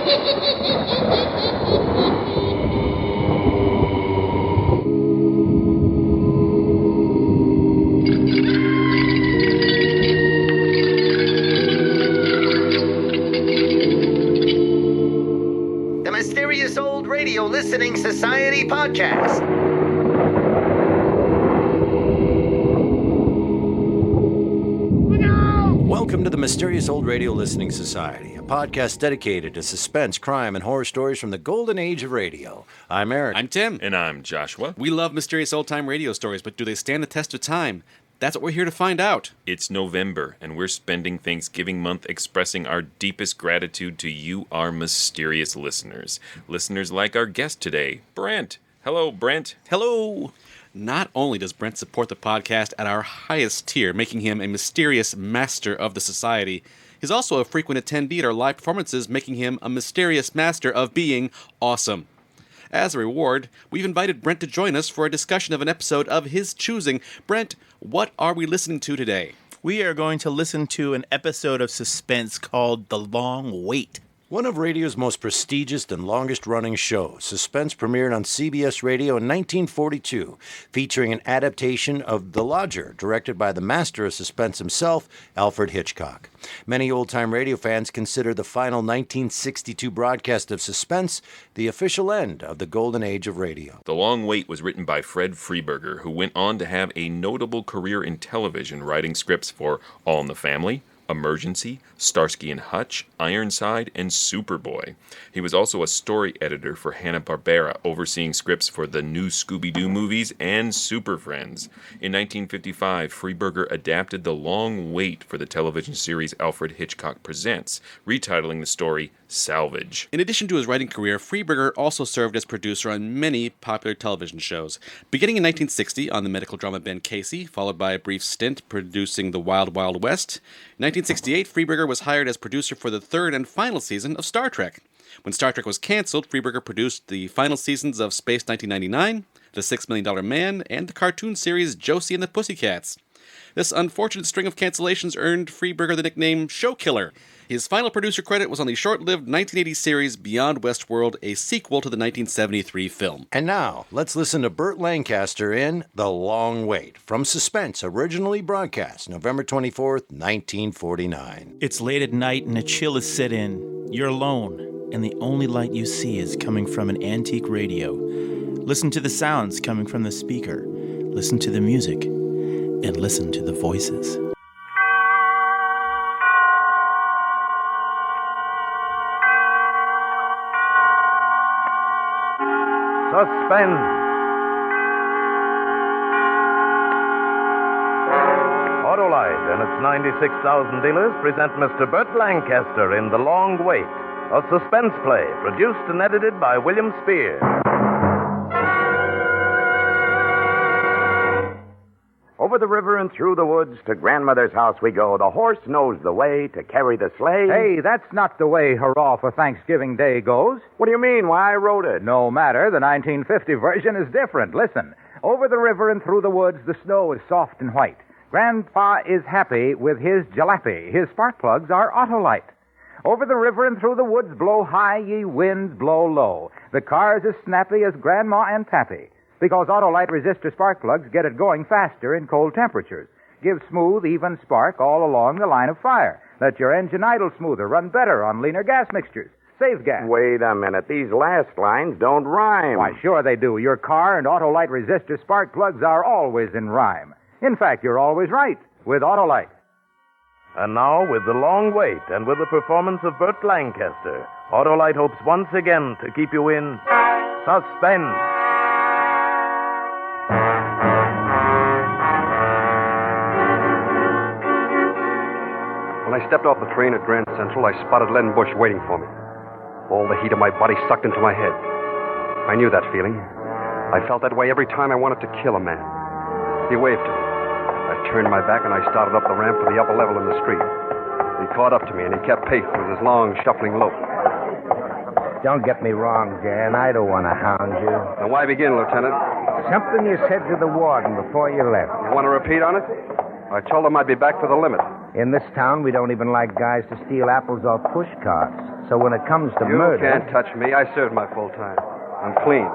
The Mysterious Old Radio Listening Society podcast. Welcome to the Mysterious Old Radio Listening Society, a podcast dedicated to suspense, crime, and horror stories from the golden age of radio. I'm Eric. I'm Tim. And I'm Joshua. We love mysterious old-time radio stories, but do they stand the test of time? That's what we're here to find out. It's November, and we're spending Thanksgiving month expressing our deepest gratitude to you, our mysterious listeners. Listeners like our guest today, Brent. Hello, Brent. Hello. Not only does Brent support the podcast at our highest tier, making him a mysterious master of the society, he's also a frequent attendee at our live performances, making him a mysterious master of being awesome. As a reward, we've invited Brent to join us for a discussion of an episode of his choosing. Brent, what are we listening to today? We are going to listen to an episode of suspense called The Long Wait. One of radio's most prestigious and longest-running shows, Suspense premiered on CBS Radio in 1942, featuring an adaptation of The Lodger, directed by the master of suspense himself, Alfred Hitchcock. Many old-time radio fans consider the final 1962 broadcast of Suspense the official end of the golden age of radio. The Long Wait was written by Fred Freeburger, who went on to have a notable career in television, writing scripts for All in the Family, Emergency, Starsky and Hutch, Ironside, and Superboy. He was also a story editor for Hanna-Barbera, overseeing scripts for the new Scooby-Doo movies and Super Friends. In 1955, Freeburger adapted The Long Wait for the television series Alfred Hitchcock Presents, retitling the story Salvage. In addition to his writing career, Freeburger also served as producer on many popular television shows. Beginning in 1960 on the medical drama Ben Casey, followed by a brief stint producing The Wild Wild West. In 1968, Freeburger was hired as producer for the third and final season of Star Trek. When Star Trek was canceled, Freeburger produced the final seasons of Space 1999, The $6 Million Man, and the cartoon series Josie and the Pussycats. This unfortunate string of cancellations earned Freeburger the nickname Show Killer. His final producer credit was on the short-lived 1980 series Beyond Westworld, a sequel to the 1973 film. And now, let's listen to Burt Lancaster in The Long Wait, from Suspense, originally broadcast November 24th, 1949. It's late at night and a chill has set in. You're alone, and the only light you see is coming from an antique radio. Listen to the sounds coming from the speaker. Listen to the music, and listen to the voices. Suspense. Autolite and its 96,000 dealers present Mr. Burt Lancaster in The Long Wait, a suspense play produced and edited by William Spear. Over the river and through the woods to grandmother's house we go. The horse knows the way to carry the sleigh. Hey, that's not the way Hurrah for Thanksgiving Day goes. What do you mean? Why, I wrote it. No matter. The 1950 version is different. Listen. Over the river and through the woods, the snow is soft and white. Grandpa is happy with his jalopy. His spark plugs are Autolite. Over the river and through the woods blow high, ye winds blow low. The car's as snappy as Grandma and Pappy. Because Autolite resistor spark plugs get it going faster in cold temperatures. Give smooth, even spark all along the line of fire. Let your engine idle smoother, run better on leaner gas mixtures. Save gas. Wait a minute. These last lines don't rhyme. Why, sure they do. Your car and Autolite resistor spark plugs are always in rhyme. In fact, you're always right with Autolite. And now, with The Long Wait and with the performance of Burt Lancaster, Autolite hopes once again to keep you in suspense. When I stepped off the train at Grand Central, I spotted Len Bush waiting for me. All the heat of my body sucked into my head. I knew that feeling. I felt that way every time I wanted to kill a man. He waved to me. I turned my back and I started up the ramp for the upper level in the street. He caught up to me and he kept pace with his long, shuffling lope. Don't get me wrong, Jan. I don't want to hound you. Now, why begin, Lieutenant? Something you said to the warden before you left. You want to repeat on it? I told him I'd be back for the limit. In this town, we don't even like guys to steal apples off push carts. So when it comes to murder... You can't touch me. I served my full time. I'm clean.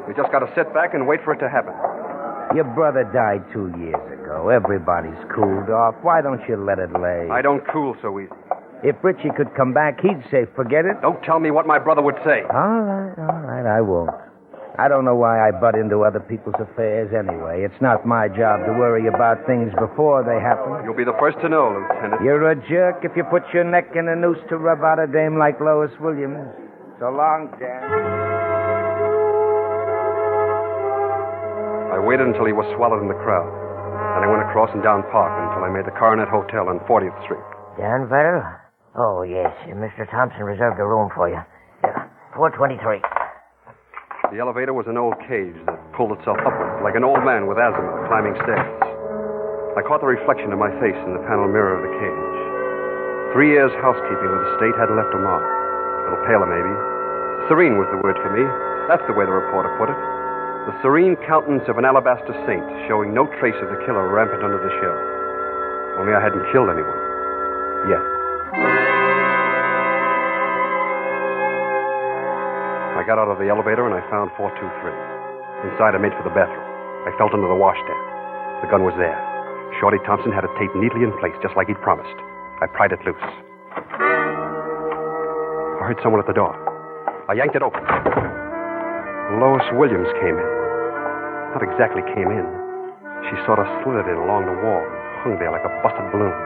We just got to sit back and wait for it to happen. Your brother died 2 years ago. Everybody's cooled off. Why don't you let it lay? I don't cool so easy. If Richie could come back, he'd say, forget it. Don't tell me what my brother would say. All right, I won't. I don't know why I butt into other people's affairs anyway. It's not my job to worry about things before they happen. You'll be the first to know, Lieutenant. You're a jerk if you put your neck in a noose to rub out a dame like Lois Williams. So long, Dan. I waited until he was swallowed in the crowd. Then I went across and down Park until I made the Coronet Hotel on 40th Street. Danville? Oh, yes. Mr. Thompson reserved a room for you. 423. The elevator was an old cage that pulled itself upward, like an old man with asthma climbing stairs. I caught the reflection of my face in the panel mirror of the cage. 3 years housekeeping with the state hadn't left a mark. A little paler, maybe. Serene was the word for me. That's the way the reporter put it. The serene countenance of an alabaster saint, showing no trace of the killer rampant under the shell. Only I hadn't killed anyone. Yet. I got out of the elevator and I found 423. Inside, I made for the bathroom. I felt under the washstand. The gun was there. Shorty Thompson had it taped neatly in place, just like he'd promised. I pried it loose. I heard someone at the door. I yanked it open. Lois Williams came in. Not exactly came in. She sort of slithered in along the wall and hung there like a busted balloon.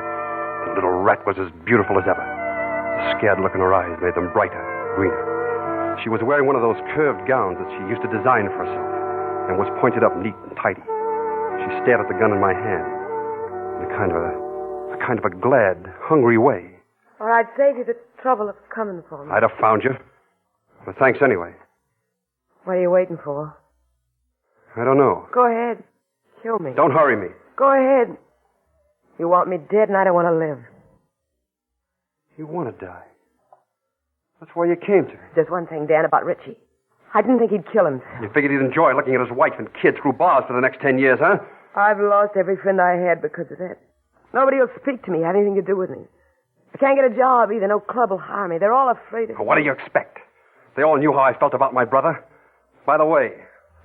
The little rat was as beautiful as ever. The scared look in her eyes made them brighter, greener. She was wearing one of those curved gowns that she used to design for herself and was pointed up neat and tidy. She stared at the gun in my hand in a kind of a glad, hungry way. Or I'd save you the trouble of coming for me. I'd have found you. But thanks anyway. What are you waiting for? I don't know. Go ahead. Kill me. Don't hurry me. Go ahead. You want me dead and I don't want to live. You want to die. That's why you came to me. There's one thing, Dan, about Richie. I didn't think he'd kill himself. You figured he'd enjoy looking at his wife and kids through bars for the next 10 years, huh? I've lost every friend I had because of that. Nobody will speak to me, have anything to do with me. I can't get a job either. No club will hire me. They're all afraid of me. What do you expect? They all knew how I felt about my brother. By the way,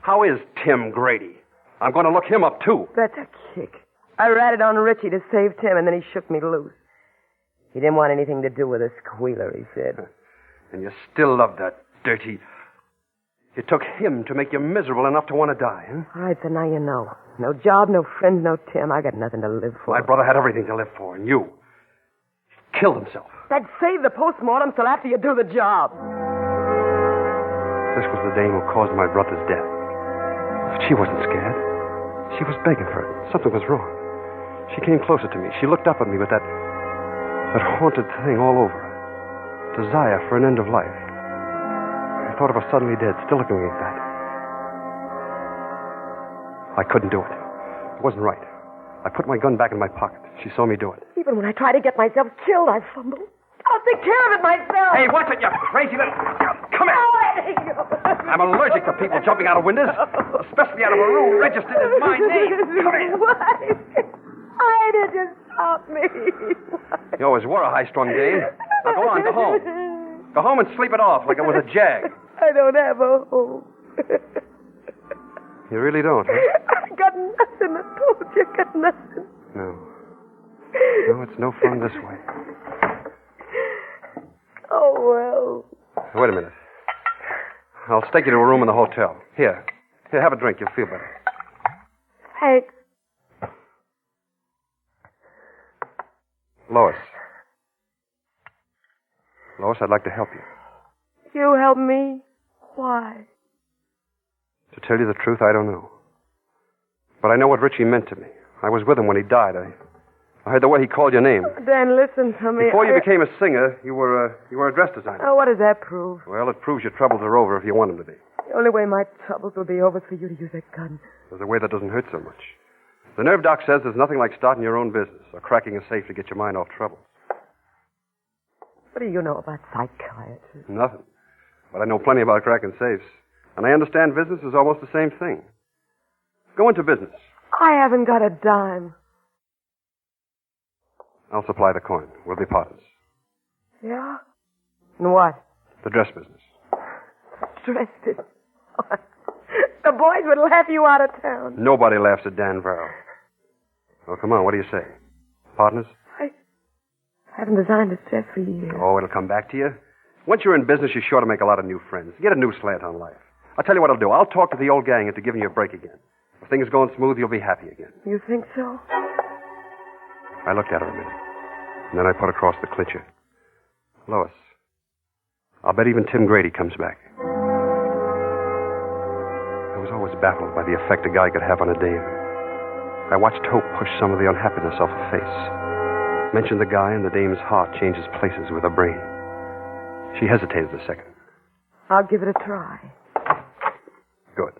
how is Tim Grady? I'm going to look him up, too. That's a kick. I ratted on Richie to save Tim, and then he shook me loose. He didn't want anything to do with a squealer, he said. And you still love that dirty... It took him to make you miserable enough to want to die, huh? All right, so now you know. No job, no friends, no Tim. I got nothing to live for. My brother had everything to live for, and you... He killed himself. That'd save the postmortem till after you do the job. This was the dame who caused my brother's death. But she wasn't scared. She was begging for it. Something was wrong. She came closer to me. She looked up at me with that haunted thing all over her. Desire for an end of life. I thought of her suddenly dead, still looking like that. I couldn't do it. It wasn't right. I put my gun back in my pocket. She saw me do it. Even when I try to get myself killed, I fumble. I'll take care of it myself. Hey, watch it, you crazy little... Come here. I'm allergic to people jumping out of windows, especially out of a room registered as my name. Come here. Why? Why did you stop me? You always were a high-strung dame. Now go on, go home. Go home and sleep it off like it was a jag. I don't have a home. You really don't, huh? I got nothing. I told you, I got nothing. No. No, it's no fun this way. Oh, well. Wait a minute. I'll take you to a room in the hotel. Here, have a drink. You'll feel better. Thanks. Lois, I'd like to help you. You help me? Why? To tell you the truth, I don't know. But I know what Richie meant to me. I was with him when he died. I heard the way he called your name. Dan, listen to me. Before you became a singer, you were a dress designer. Oh, what does that prove? Well, it proves your troubles are over if you want them to be. The only way my troubles will be over is for you to use that gun. There's a way that doesn't hurt so much. The nerve doc says there's nothing like starting your own business or cracking a safe to get your mind off trouble. What do you know about psychiatry? Nothing. But I know plenty about cracking safes. And I understand business is almost the same thing. Go into business. I haven't got a dime. I'll supply the coin. We'll be partners. Yeah? And what? The dress business. Dress business. The boys would laugh you out of town. Nobody laughs at Dan Verrill. Well, come on, what do you say? Partners? I haven't designed this dress for years. Oh, it'll come back to you. Once you're in business, you're sure to make a lot of new friends. Get a new slant on life. I'll tell you what I'll do. I'll talk to the old gang into giving you a break again. If things are going smooth, you'll be happy again. You think so? I looked at her a minute, and then I put across the clincher. Lois, I'll bet even Tim Grady comes back. I was always baffled by the effect a guy could have on a dame. I watched Hope push some of the unhappiness off her face. Mentioned the guy, and the dame's heart changes places with her brain. She hesitated a second. I'll give it a try. Good.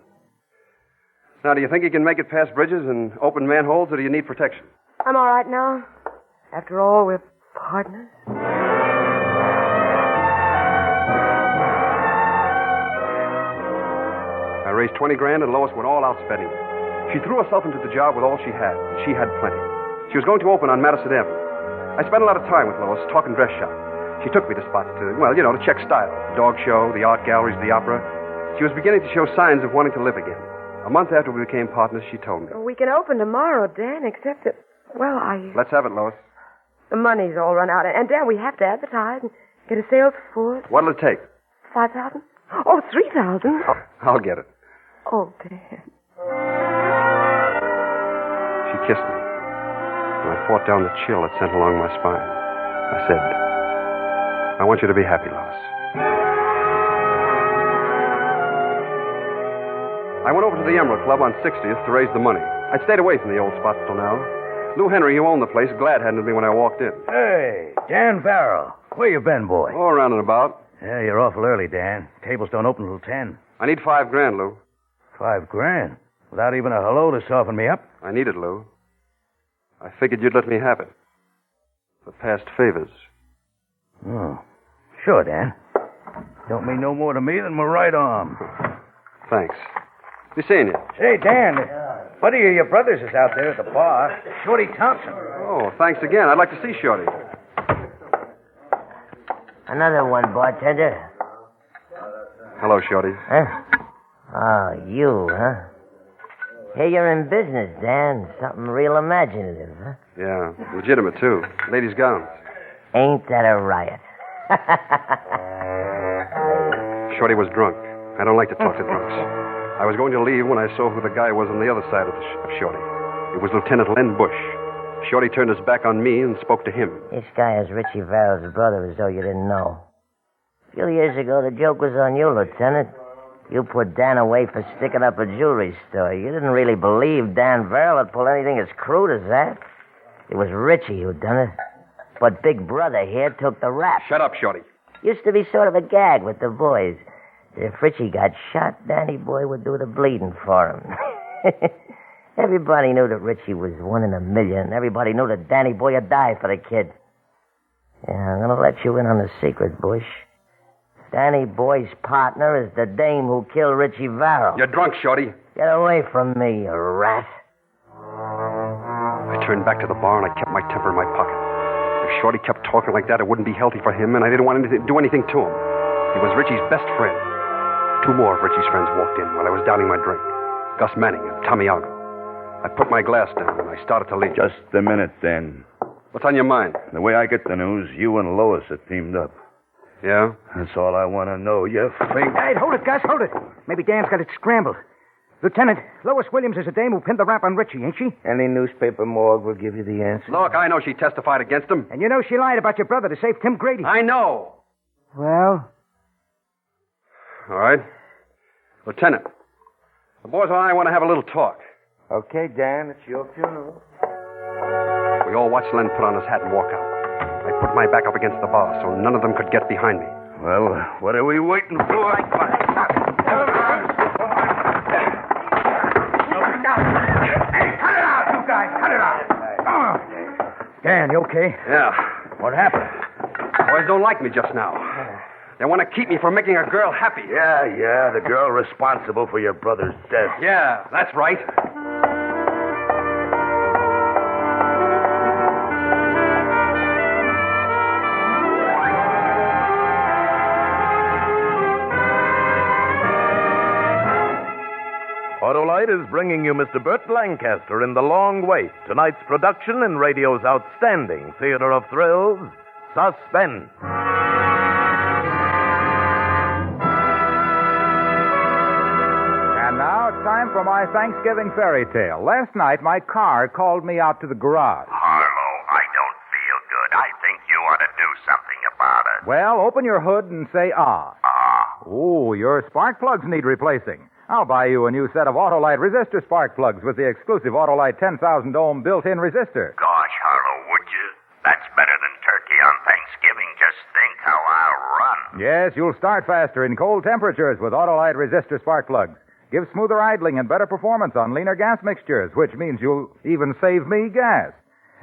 Now, do you think you can make it past bridges and open manholes, or do you need protection? I'm all right now. After all, we're partners. I raised 20 grand, and Lois went all out spending it. She threw herself into the job with all she had. She had plenty. She was going to open on Madison Avenue. I spent a lot of time with Lois talking dress shop. She took me to spots to check style. The dog show, the art galleries, the opera. She was beginning to show signs of wanting to live again. A month after we became partners, she told me. We can open tomorrow, Dan, except that, Let's have it, Lois. The money's all run out. And, Dan, we have to advertise and get a sales force. What'll it take? 5,000? Oh, 3,000. Oh. I'll get it. Oh, Dan. She kissed me, and I fought down the chill that sent along my spine. I said, I want you to be happy, Lois. I went over to the Emerald Club on 60th to raise the money. I'd stayed away from the old spots till now. Lou Henry, who owned the place, glad-handed me when I walked in. Hey, Dan Farrell. Where you been, boy? Oh, around and about. Yeah, you're awful early, Dan. Tables don't open till 10. I need $5 grand, Lou. $5 grand? Without even a hello to soften me up? I need it, Lou. I figured you'd let me have it. For past favors. Oh, sure, Dan. Don't mean no more to me than my right arm. Thanks. Be seeing you. Say, Dan, a buddy of your brother's is out there at the bar. Shorty Thompson. Oh, thanks again. I'd like to see Shorty. Another one, bartender. Hello, Shorty. Huh? Oh, you, huh? Hey, you're in business, Dan. Something real imaginative, huh? Yeah, legitimate, too. Ladies' gowns. Ain't that a riot? Shorty was drunk. I don't like to talk to drunks. I was going to leave when I saw who the guy was on the other side of Shorty. It was Lieutenant Len Bush. Shorty turned his back on me and spoke to him. This guy is Richie Verrill's brother, as though you didn't know. A few years ago, the joke was on you, Lieutenant. You put Dan away for sticking up a jewelry store. You didn't really believe Dan Verrill would pull anything as crude as that. It was Richie who done it. But Big Brother here took the rap. Shut up, Shorty. Used to be sort of a gag with the boys. If Richie got shot, Danny Boy would do the bleeding for him. Everybody knew that Richie was 1 in a million. Everybody knew that Danny Boy would die for the kid. Yeah, I'm going to let you in on the secret, Bush. Danny Boy's partner is the dame who killed Richie Verrill. You're drunk, Shorty. Get away from me, you rat. I turned back to the bar and I kept my temper in my pocket. If Shorty kept talking like that, it wouldn't be healthy for him, and I didn't want to do anything to him. He was Richie's best friend. 2 more of Richie's friends walked in while I was downing my drink. Gus Manning and Tommy Argo. I put my glass down and I started to leave. Just a minute, Dan. What's on your mind? The way I get the news, you and Lois are teamed up. Yeah? That's all I want to know. You fake... Hey, hold it, Gus, hold it. Maybe Dan's got it scrambled. Lieutenant, Lois Williams is the dame who pinned the rap on Richie, ain't she? Any newspaper morgue will give you the answer. Look, I know she testified against him. And you know she lied about your brother to save Tim Grady. I know. Well? All right. Lieutenant, the boys and I want to have a little talk. Okay, Dan, it's your funeral. We all watched Len put on his hat and walk out. I put my back up against the bar so none of them could get behind me. Well, what are we waiting for? Hey, cut it out, you guys. Cut it out. Dan, you okay? Yeah. What happened? Boys don't like me just now. They want to keep me from making a girl happy. Yeah, the girl responsible for your brother's death. Yeah, that's right. Autolite is bringing you Mr. Burt Lancaster in The Long Wait, tonight's production in radio's outstanding theater of thrills, Suspense. And now it's time for my Thanksgiving fairy tale. Last night, my car called me out to the garage. Harlow, I don't feel good. I think you ought to do something about it. Well, open your hood and say ah. Ah. Ooh, your spark plugs need replacing. I'll buy you a new set of Autolite resistor spark plugs with the exclusive Autolite 10,000 ohm built-in resistor. Gosh, Harlow, would you? That's better than turkey on Thanksgiving. Just think how I'll run. Yes, you'll start faster in cold temperatures with Autolite resistor spark plugs. Give smoother idling and better performance on leaner gas mixtures, which means you'll even save me gas.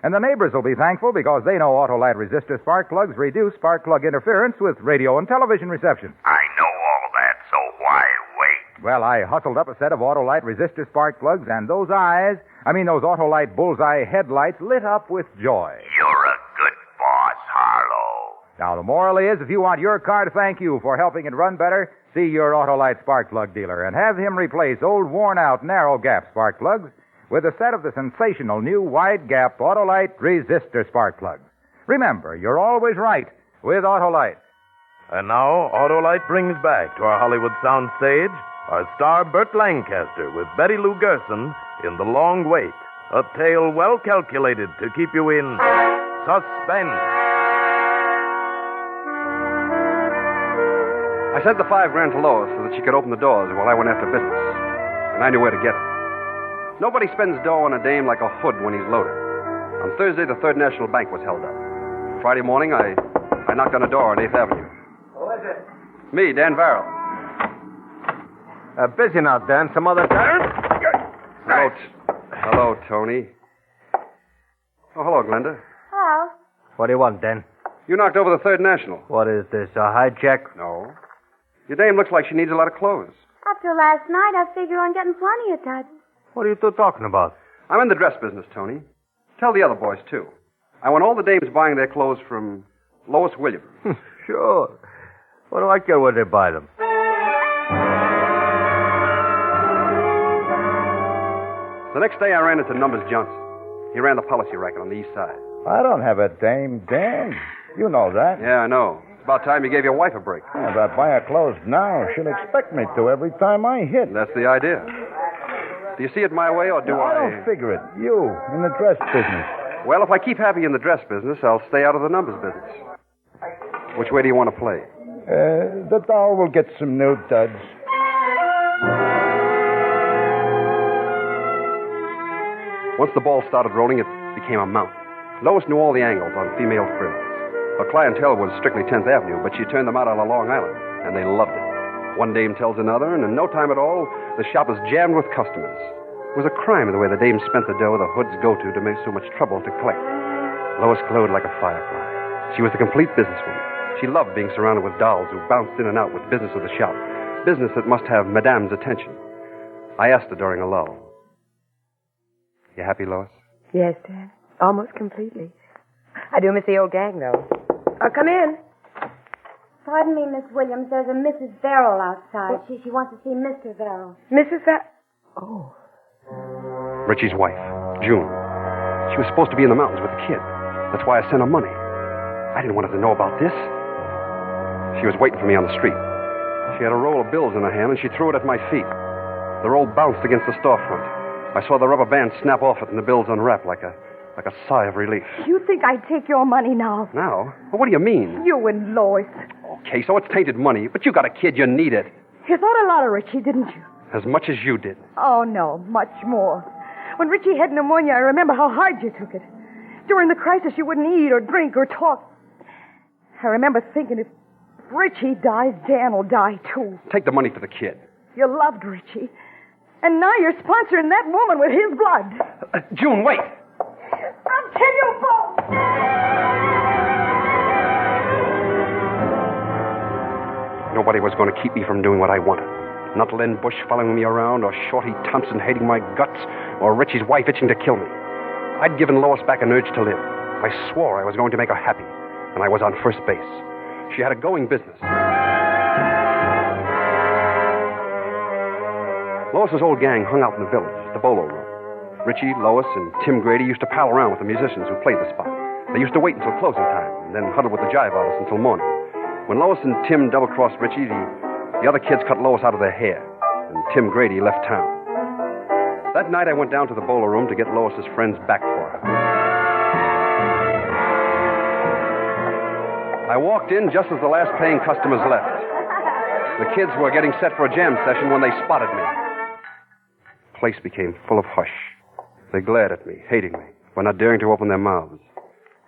And the neighbors will be thankful because they know Autolite resistor spark plugs reduce spark plug interference with radio and television reception. I know all that, so why wait? Well, I hustled up a set of Autolite resistor spark plugs, and those Autolite bullseye headlights lit up with joy. You're a good boss, Harlow. Now, the moral is, if you want your car to thank you for helping it run better, see your Autolite spark plug dealer and have him replace old, worn-out, narrow-gap spark plugs with a set of the sensational new wide-gap Autolite resistor spark plugs. Remember, you're always right with Autolite. And now, Autolite brings back to our Hollywood soundstage our star Burt Lancaster with Betty Lou Gerson in The Long Wait, a tale well calculated to keep you in suspense. I sent the $5 grand to Lois so that she could open the doors while I went after business. And I knew where to get it. Nobody spends dough on a dame like a hood when he's loaded. On Thursday, the Third National Bank was held up. Friday morning, I knocked on a door on 8th Avenue. Who is it? Me, Dan Varrell. Busy now, Dan. Some other time? Hello, Tony. Oh, hello, Glenda. Hello. What do you want, Dan? You knocked over the Third National. What is this, a hijack? No. Your dame looks like she needs a lot of clothes. After last night, I figure on getting plenty of touch. What are you two talking about? I'm in the dress business, Tony. Tell the other boys, too. I want all the dames buying their clothes from Lois Williams. Sure. What do I care where they buy them? The next day, I ran into Numbers Johnson. He ran the policy racket on the east side. I don't have a dame, Dan. You know that. Yeah, I know. It's about time you gave your wife a break. Yeah, if I buy her clothes now, she'll expect me to every time I hit. That's the idea. Do you see it my way, or do I... I don't figure it. You, in the dress business. Well, if I keep happy in the dress business, I'll stay out of the numbers business. Which way do you want to play? The doll will get some new duds. Once the ball started rolling, it became a mountain. Lois knew all the angles on female frills. Her clientele was strictly 10th Avenue, but she turned them out on Long Island, and they loved it. One dame tells another, and in no time at all, the shop was jammed with customers. It was a crime the way the dames spent the dough the hoods go to make so much trouble to collect. Lois glowed like a firefly. She was a complete businesswoman. She loved being surrounded with dolls who bounced in and out with business of the shop, business that must have Madame's attention. I asked her during a lull, "You happy, Lois?" Yes, Dad. Almost completely. I do miss the old gang, though. Come in. Pardon me, Miss Williams. There's a Mrs. Verrill outside. She wants to see Mr. Verrill. Mrs. Oh. Richie's wife, June. She was supposed to be in the mountains with the kid. That's why I sent her money. I didn't want her to know about this. She was waiting for me on the street. She had a roll of bills in her hand, and she threw it at my feet. The roll bounced against the storefront. I saw the rubber band snap off it and the bills unwrap like a sigh of relief. You think I'd take your money now? Now? Well, what do you mean? You and Lois. Okay, so it's tainted money, but you got a kid, you need it. You thought a lot of Richie, didn't you? As much as you did. Oh, no, much more. When Richie had pneumonia, I remember how hard you took it. During the crisis, you wouldn't eat or drink or talk. I remember thinking, if Richie dies, Dan will die, too. Take the money for the kid. You loved Richie. And now you're sponsoring that woman with his blood. June, wait. I'll kill you both. Nobody was going to keep me from doing what I wanted. Not Len Bush following me around, or Shorty Thompson hating my guts, or Richie's wife itching to kill me. I'd given Lois back an urge to live. I swore I was going to make her happy, and I was on first base. She had a going business. Lois Lois's old gang hung out in the village, the Bolo Room. Richie, Lois, and Tim Grady used to pal around with the musicians who played the spot. They used to wait until closing time and then huddle with the jive artists until morning. When Lois and Tim double-crossed Richie, the other kids cut Lois out of their hair, and Tim Grady left town. That night I went down to the Bolo Room to get Lois's friends back for her. I walked in just as the last paying customers left. The kids were getting set for a jam session when they spotted me. The place became full of hush. They glared at me, hating me, but not daring to open their mouths.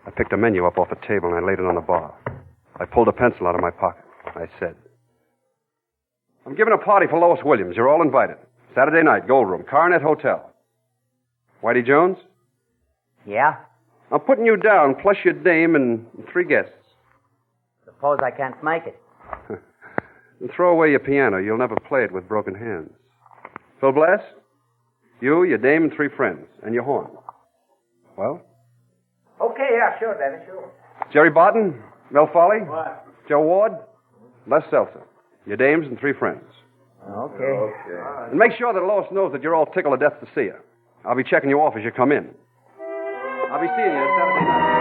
I picked a menu up off a table and I laid it on the bar. I pulled a pencil out of my pocket. I said, I'm giving a party for Lois Williams. You're all invited. Saturday night, Gold Room, Coronet Hotel. Whitey Jones? Yeah? I'm putting you down, plus your dame and 3 guests. Suppose I can't make it. And throw away your piano. You'll never play it with broken hands. Phil Blass? You, your dame, and 3 friends. And your horn. Well? Okay, yeah, sure, Dennis, sure. Jerry Barton? Mel Foley? What? Joe Ward? Les Seltzer. Your dames and 3 friends. Okay. And make sure that Lois knows that you're all tickled to death to see her. I'll be checking you off as you come in. I'll be seeing you Saturday night.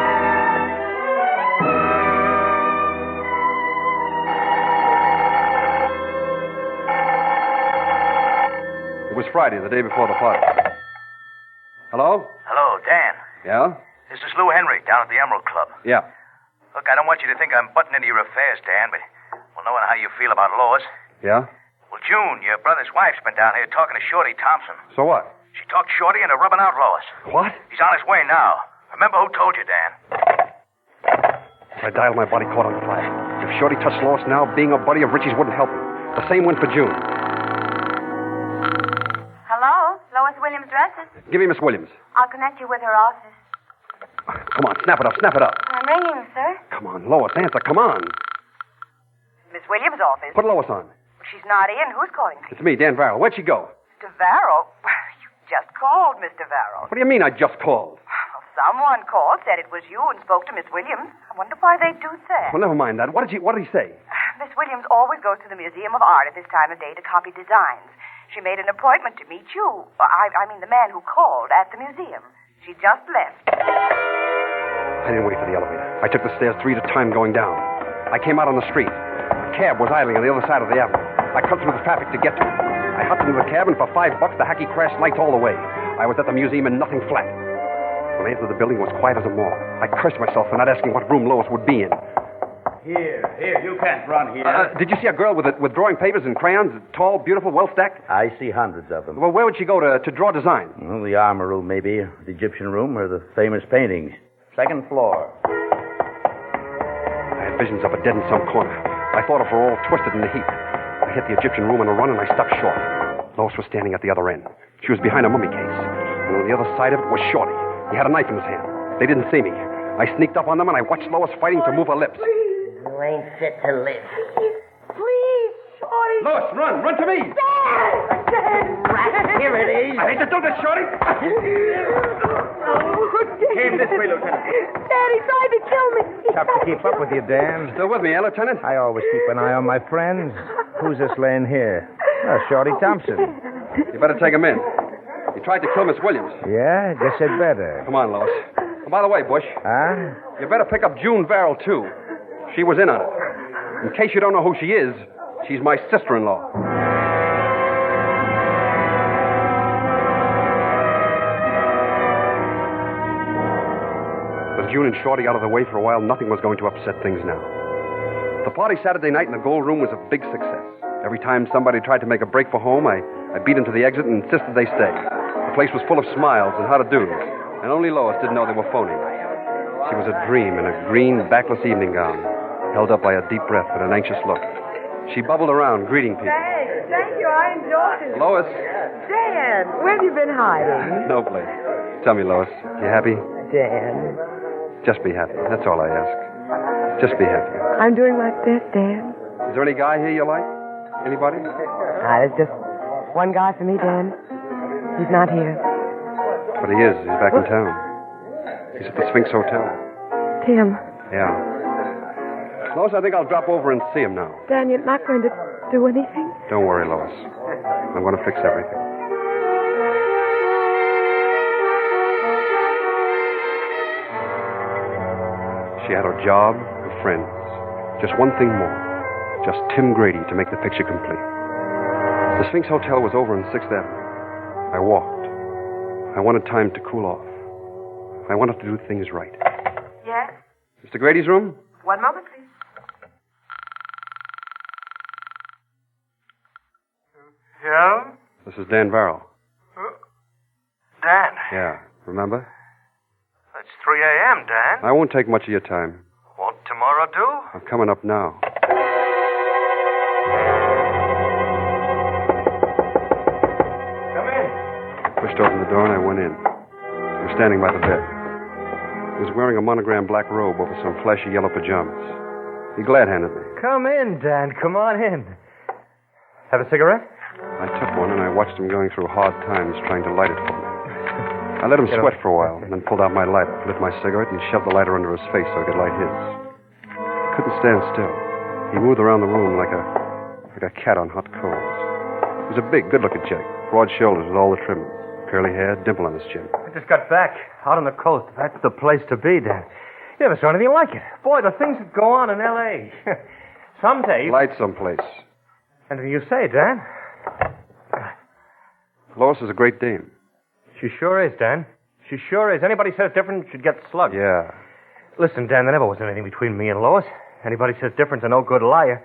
It was Friday, the day before the party. Hello? Hello, Dan. Yeah? This is Lou Henry down at the Emerald Club. Yeah. Look, I don't want you to think I'm butting into your affairs, Dan, but well, knowing how you feel about Lois. Yeah? Well, June, your brother's wife's been down here talking to Shorty Thompson. So what? She talked Shorty into rubbing out Lois. What? He's on his way now. Remember who told you, Dan? I dialed my body caught on fire. If Shorty touched Lois now, being a buddy of Richie's wouldn't help him. The same went for June. Hello? Lois Williams dresses. Give me Miss Williams. I'll connect you with her office. Come on, snap it up, snap it up. I'm ringing, sir. Come on, Lois, answer, come on. Miss Williams' office. Put Lois on. She's not in. Who's calling? It's me, Dan Varrell. Where'd she go? Mr. Varrell? You just called, Mr. Varrell. What do you mean I just called? Well, someone called, said it was you, and spoke to Miss Williams. I wonder why they do that. Well, never mind that. What did he say? Miss Williams always goes to the Museum of Art at this time of day to copy designs. She made an appointment to meet you. I mean, the man who called at the museum. She just left. I didn't wait for the elevator. I took the stairs 3 at a time going down. I came out on the street. A cab was idling on the other side of the avenue. I cut through the traffic to get to it. I hopped into the cab, and for $5, the hacky crashed lights all the way. I was at the museum and nothing flat. When I entered the building, it was quiet as a morgue. I cursed myself for not asking what room Lois would be in. Here, you can't run here. Did you see a girl with drawing papers and crayons, tall, beautiful, well-stacked? I see hundreds of them. Well, where would she go to draw design? Well, the armor room, maybe. The Egyptian room, or the famous paintings. 2nd floor. I had visions of her dead in some corner. I thought of her all twisted in the heap. I hit the Egyptian room on a run, and I stopped short. Lois was standing at the other end. She was behind a mummy case. And on the other side of it was Shorty. He had a knife in his hand. They didn't see me. I sneaked up on them, and I watched Lois fighting to move her lips. You ain't fit to live. Please, Shorty. Lois, run! Run to me! Right, here it is. I hate to do this, Shorty! Came this way, Lieutenant. Daddy tried to kill me. Tough to keep up with you, Dan. Still with me, eh, Lieutenant? I always keep an eye on my friends. Who's this laying here? Oh, Shorty Thompson. You better take him in. He tried to kill Miss Williams. Yeah, guess I'd better. Come on, Lois. Oh, by the way, Bush. Huh? You better pick up June Varrell, too. She was in on it. In case you don't know who she is, she's my sister-in-law. With June and Shorty out of the way for a while, nothing was going to upset things now. The party Saturday night in the Gold Room was a big success. Every time somebody tried to make a break for home, I beat them to the exit and insisted they stay. The place was full of smiles and how-to-dos, and only Lois didn't know they were phony. She was a dream in a green, backless evening gown, held up by a deep breath and an anxious look. She bubbled around, greeting people. Thank you. I enjoyed it. Lois. Dan, where have you been hiding? No place. Tell me, Lois, you happy? Dan. Just be happy. That's all I ask. Just be happy. I'm doing my best, Dan. Is there any guy here you like? Anybody? There's just one guy for me, Dan. He's not here. But he is. He's back in town. He's at the Sphinx Hotel. Tim. Yeah. Lois, I think I'll drop over and see him now. Dan, you're not going to do anything? Don't worry, Lois. I'm going to fix everything. She had her job, her friends. Just one thing more. Just Tim Grady to make the picture complete. The Sphinx Hotel was over on 6th Avenue. I walked. I wanted time to cool off. I wanted to do things right. Yes? Mr. Grady's room? 1 moment, please. Yeah? This is Dan Varrell. Dan, Yeah, remember? it's 3 a.m., Dan. I won't take much of your time. Won't tomorrow do? I'm coming up now. Come in. Pushed open the door and I went in. He was standing by the bed. He was wearing a monogram black robe over some flashy yellow pajamas. He glad-handed me. Come in, Dan. Come on in. Have a cigarette? I took one and I watched him going through hard times trying to light it for me. I let him sweat for a while and then pulled out my lighter, lit my cigarette, and shoved the lighter under his face so I could light his. He couldn't stand still. He moved around the room like a cat on hot coals. He was a big, good-looking chick, broad shoulders with all the trimmings, curly hair, dimple on his chin. I just got back. Out on the coast. That's the place to be, Dan. You never saw anything like it. Boy, the things that go on in L.A. Someday... Light someplace. Anything you say, Dan. Lois is a great dame. She sure is, Dan. She sure is. Anybody says different should get slugged. Yeah. Listen, Dan, there never was anything between me and Lois. Anybody says different's a no-good liar.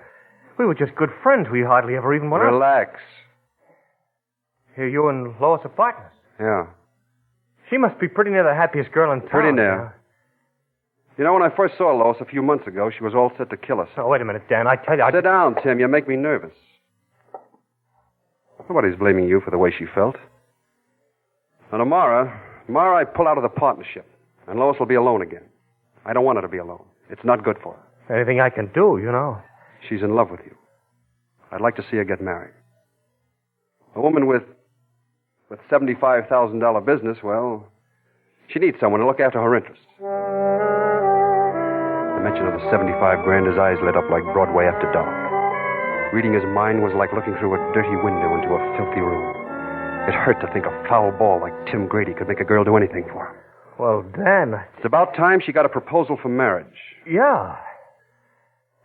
We were just good friends. We hardly ever even went out. Relax. Here, you and Lois are partners. Yeah. She must be pretty near the happiest girl in town. Pretty near. You know, when I first saw Lois a few months ago, she was all set to kill us. Oh, wait a minute, Dan. I tell you... Sit down, Tim. You make me nervous. Nobody's blaming you for the way she felt. Now, tomorrow I pull out of the partnership, and Lois will be alone again. I don't want her to be alone. It's not good for her. Anything I can do, you know. She's in love with you. I'd like to see her get married. A woman with $75,000 business, well, she needs someone to look after her interests. The mention of the 75 grand, his eyes lit up like Broadway after dark. Reading his mind was like looking through a dirty window into a filthy room. It hurt to think a foul ball like Tim Grady could make a girl do anything for him. Well, Dan... It's about time she got a proposal for marriage. Yeah.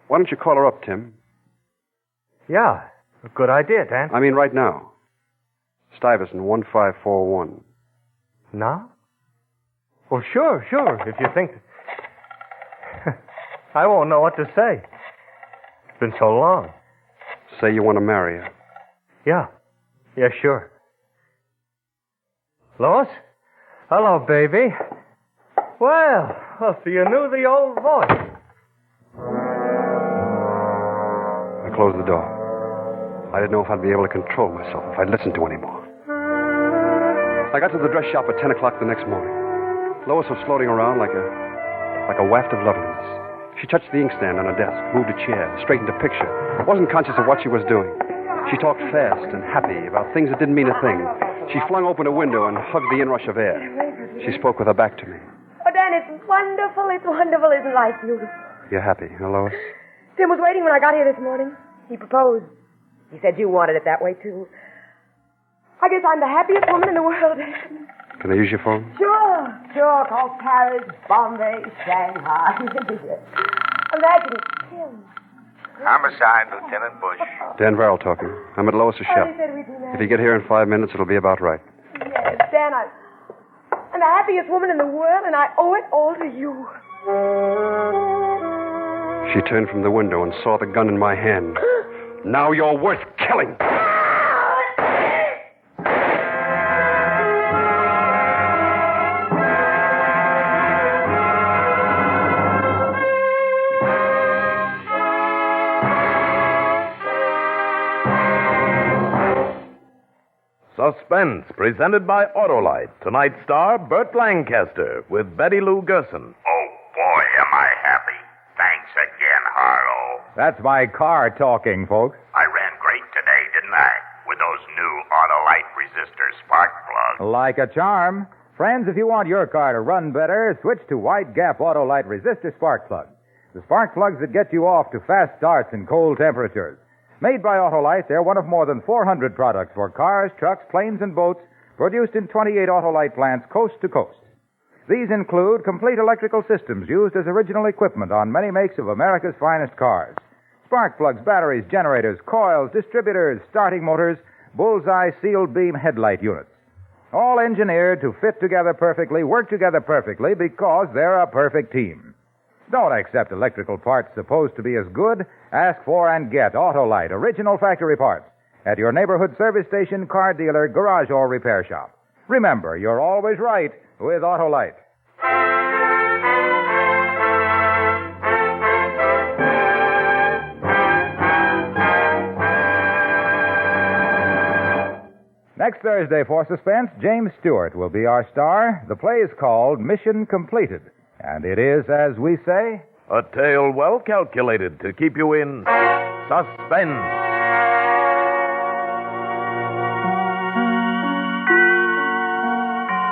Why don't you call her up, Tim? Yeah. A good idea, Dan. I mean, right now. Stuyvesant 1541. Now? Well, sure. If you think... I won't know what to say. It's been so long. Say you want to marry her. Yeah. Yeah, sure. Lois? Hello, baby. Well, so you knew the old voice. I closed the door. I didn't know if I'd be able to control myself, if I'd listen to anymore. I got to the dress shop at 10 o'clock the next morning. Lois was floating around like a waft of loveliness. She touched the inkstand on her desk, moved a chair, straightened a picture, wasn't conscious of what she was doing. She talked fast and happy about things that didn't mean a thing. She flung open a window and hugged the inrush of air. She spoke with her back to me. Oh, Dan, it's wonderful. It's wonderful. Isn't life beautiful? You're happy, huh, Lois? Tim was waiting when I got here this morning. He proposed. He said you wanted it that way, too. I guess I'm the happiest woman in the world. Can I use your phone? Sure. Call Paris, Bombay, Shanghai. Imagine it, Tim. Homicide, Lieutenant Bush. Dan Varrell talking. I'm at Lois's shop. They said we'd be married. If you get here in 5 minutes, it'll be about right. Yes, Dan, I'm the happiest woman in the world, and I owe it all to you. She turned from the window and saw the gun in my hand. Now you're worth killing. Suspense, presented by Autolite. Tonight's star, Burt Lancaster, with Betty Lou Gerson. Oh, boy, am I happy. Thanks again, Harlow. That's my car talking, folks. I ran great today, didn't I? With those new Autolite resistor spark plugs. Like a charm. Friends, if you want your car to run better, switch to White Gap Autolite resistor spark plugs. The spark plugs that get you off to fast starts in cold temperatures. Made by Autolite, they're one of more than 400 products for cars, trucks, planes, and boats, produced in 28 Autolite plants coast to coast. These include complete electrical systems used as original equipment on many makes of America's finest cars. Spark plugs, batteries, generators, coils, distributors, starting motors, bullseye sealed beam headlight units. All engineered to fit together perfectly, work together perfectly, because they're a perfect team. Don't accept electrical parts supposed to be as good. Ask for and get Autolite, original factory parts, at your neighborhood service station, car dealer, garage, or repair shop. Remember, you're always right with Autolite. Next Thursday for Suspense, James Stewart will be our star. The play is called Mission Completed. And it is, as we say, a tale well calculated to keep you in suspense.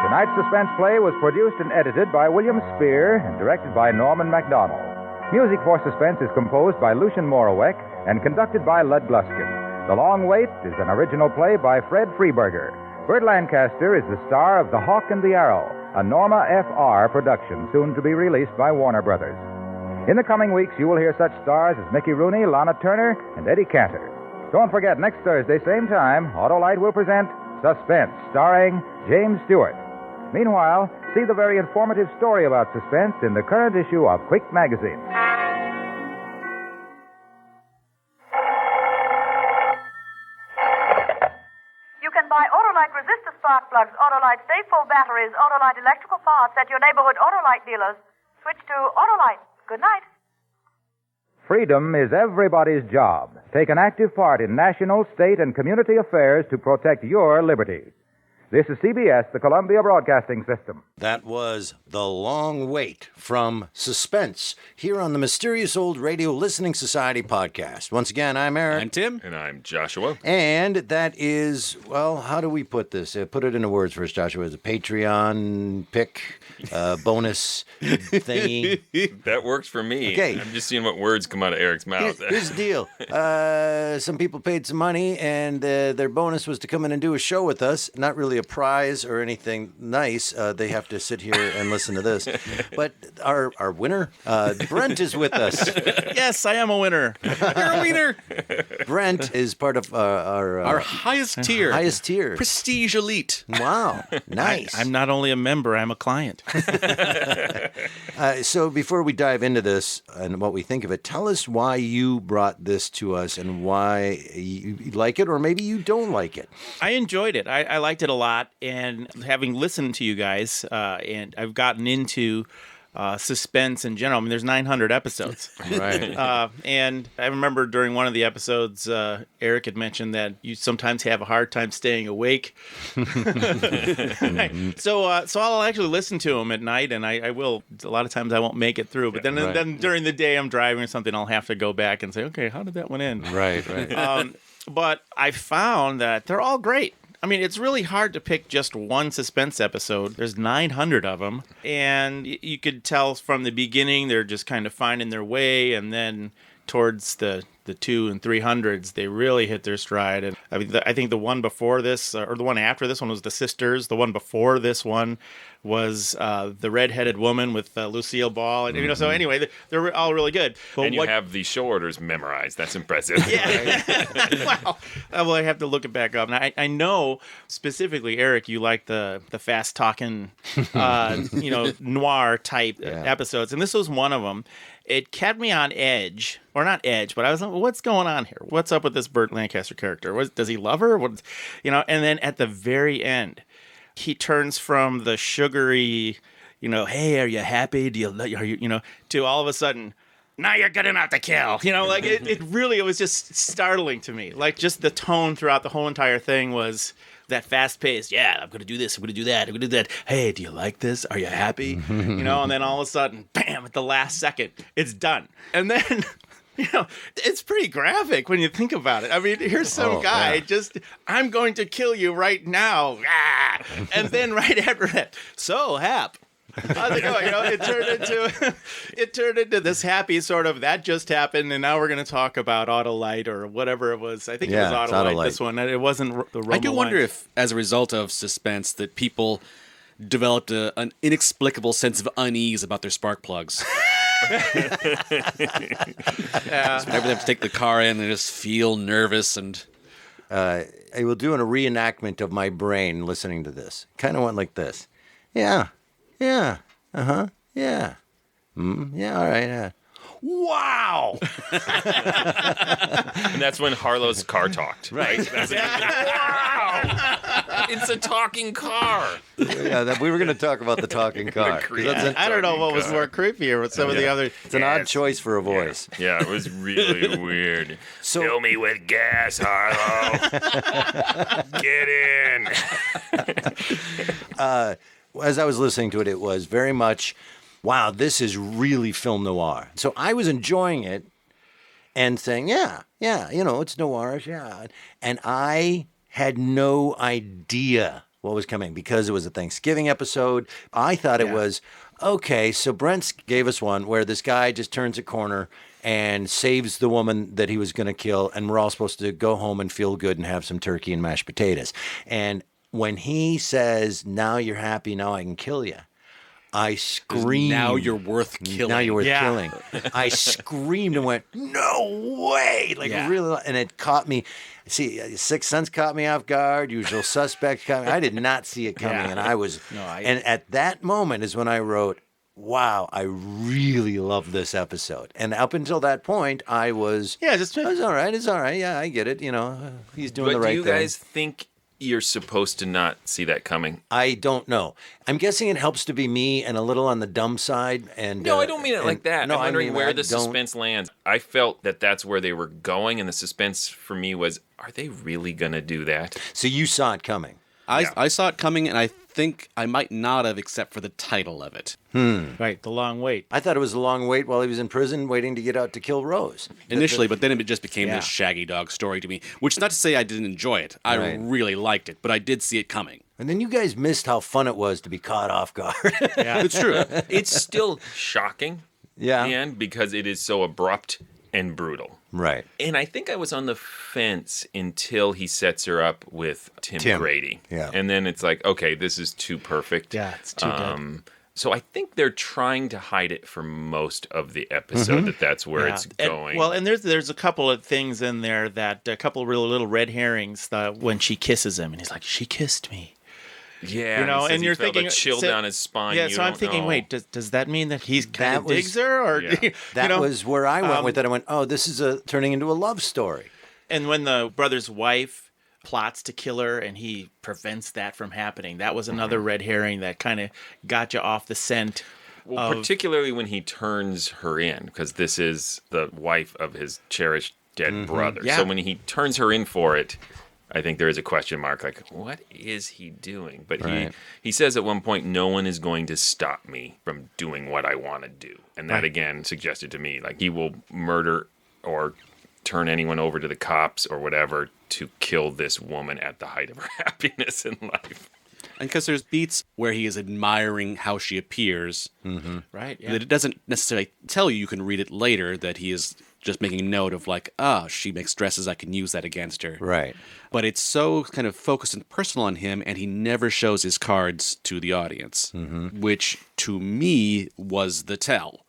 Tonight's suspense play was produced and edited by William Spear and directed by Norman MacDonald. Music for Suspense is composed by Lucien Moraweck and conducted by Lud Gluskin. The Long Wait is an original play by Fred Freeberger. Burt Lancaster is the star of The Hawk and the Arrow, a Norma F.R. production soon to be released by Warner Brothers. In the coming weeks, you will hear such stars as Mickey Rooney, Lana Turner, and Eddie Cantor. Don't forget, next Thursday, same time, Autolite will present Suspense, starring James Stewart. Meanwhile, see the very informative story about suspense in the current issue of Quick Magazine. You can buy Autolite resistor spark plugs, Autolite Stay-Full batteries, Autolite electrical parts at your neighborhood Autolite dealers. Switch to Autolite. Good night. Freedom is everybody's job. Take an active part in national, state, and community affairs to protect your liberties. This is CBS, the Columbia Broadcasting System. That was The Long Wait from Suspense here on the Mysterious Old Radio Listening Society podcast. Once again, I'm Eric. I'm Tim. And I'm Joshua. And that is, well, how do we put this? Put it into words first, Joshua. Is a Patreon pick, bonus thingy. That works for me. Okay. I'm just seeing what words come out of Eric's mouth. Here's the deal. Some people paid some money, and their bonus was to come in and do a show with us. Not really a prize or anything nice. They have to sit here and listen to this. But our winner, Brent, is with us. Yes, I am a winner. You're a winner. Brent is part of our highest tier. Highest tier. Prestige Elite. Wow. Nice. I'm not only a member, I'm a client. So before we dive into this and what we think of it, tell us why you brought this to us and why you like it, or maybe you don't like it. I enjoyed it. I liked it a lot. And having listened to you guys, and I've gotten into suspense in general. I mean, there's 900 episodes. Right. And I remember during one of the episodes, Eric had mentioned that you sometimes have a hard time staying awake. So I'll actually listen to them at night, and I will. A lot of times I won't make it through. But then during the day I'm driving or something, I'll have to go back and say, okay, how did that one end? Right. But I found that they're all great. I mean, it's really hard to pick just one suspense episode. There's 900 of them. And you could tell from the beginning they're just kind of finding their way. And then towards the 200s and 300s, they really hit their stride. And I mean, I think the one before this, or the one after this one, was The Sisters. The one before this one was The Red-Headed Woman with Lucille Ball. And, so anyway, they're all really good. But and you have the show orders memorized. That's impressive. Yeah. Well, I have to look it back up. And I know specifically, Eric, you like the fast-talking, noir-type episodes. And this was one of them. It kept me on edge, or not edge, but I was like, well, what's going on here? What's up with this Burt Lancaster character? Does he love her? And then at the very end, he turns from the sugary, hey, are you happy? To all of a sudden, now you're good enough to kill. It was just startling to me. Like, just the tone throughout the whole entire thing was that fast-paced, I'm going to do this, I'm going to do that, I'm going to do that. Hey, do you like this? Are you happy? And then all of a sudden, bam, at the last second, it's done. And then, it's pretty graphic when you think about it. I mean, here's some guy I'm going to kill you right now. And then right after that, so Hap. How's it going? It turned into this happy sort of, that just happened, and now we're going to talk about Autolite or whatever it was. I think it was Autolite, this one. It wasn't the Roma I do wonder line. if, as a result of suspense, that people developed an inexplicable sense of unease about their spark plugs. Yeah. So whenever they have to take the car in, they just feel nervous and. I will do a reenactment of my brain listening to this. Kind of went like this. Yeah. Yeah. Uh-huh. Yeah. Yeah, all right. Yeah. Wow! And that's when Harlow's car talked. Right. That's wow! It's a talking car. Yeah, we were going to talk about the talking car. I don't know what was more creepier with some of the other. It's an odd choice for a voice. Yeah, it was really weird. So, fill me with gas, Harlow. Get in. As I was listening to it, it was very much, wow, this is really film noir. So I was enjoying it and saying, yeah, it's noirish, yeah. And I had no idea what was coming because it was a Thanksgiving episode. I thought it was, okay, so Brent gave us one where this guy just turns a corner and saves the woman that he was going to kill, and we're all supposed to go home and feel good and have some turkey and mashed potatoes. And when he says, now you're happy, now I can kill you, I screamed. Now you're worth killing. Now you're worth killing. I screamed and went, no way! Really, and it caught me. See, Sixth Sense caught me off guard. Usual Suspect caught me. I did not see it coming, and I was. And at that moment is when I wrote, wow, I really love this episode. And up until that point, I was. Yeah, it's all right. It's all right. Yeah, I get it. He's doing the right thing. But do you guys think you're supposed to not see that coming? I don't know. I'm guessing it helps to be me and a little on the dumb side. And no, I don't mean it like that. No, I'm wondering where the don't... suspense lands. I felt that that's where they were going, and the suspense for me was, are they really going to do that? So you saw it coming. I saw it coming, and I think I might not have, except for the title of it. Right, The Long Wait. I thought it was a long wait while he was in prison waiting to get out to kill Rose. Initially, but then it just became this Shaggy Dog story to me, which is not to say I didn't enjoy it. I really liked it, but I did see it coming. And then you guys missed how fun it was to be caught off guard. Yeah, it's true. It's still shocking in the end because it is so abrupt and brutal. Right. And I think I was on the fence until he sets her up with Tim Grady. Yeah. And then it's like, okay, this is too perfect. Yeah, it's too good. So I think they're trying to hide it for most of the episode, that's where it's going. And there's a couple of things in there that, a couple of little red herrings when she kisses him, and he's like, she kissed me. Yeah, and you're thinking a chill down his spine. Yeah, so I'm thinking, wait, does that mean that he's kind of digs her, or that was where I went with it. I went, oh, this is turning into a love story. And when the brother's wife plots to kill her and he prevents that from happening, that was another red herring that kind of got you off the scent. Well, particularly when he turns her in, because this is the wife of his cherished dead brother. Yeah. So when he turns her in for it, I think there is a question mark, like, what is he doing? But he says at one point, no one is going to stop me from doing what I want to do. And that, again, suggested to me, like, he will murder or turn anyone over to the cops or whatever to kill this woman at the height of her happiness in life. And because there's beats where he is admiring how she appears, right? Yeah. That it doesn't necessarily tell you can read it later that he is just making a note of like, she makes dresses, I can use that against her. Right. But it's so kind of focused and personal on him, and he never shows his cards to the audience, which to me was the tell.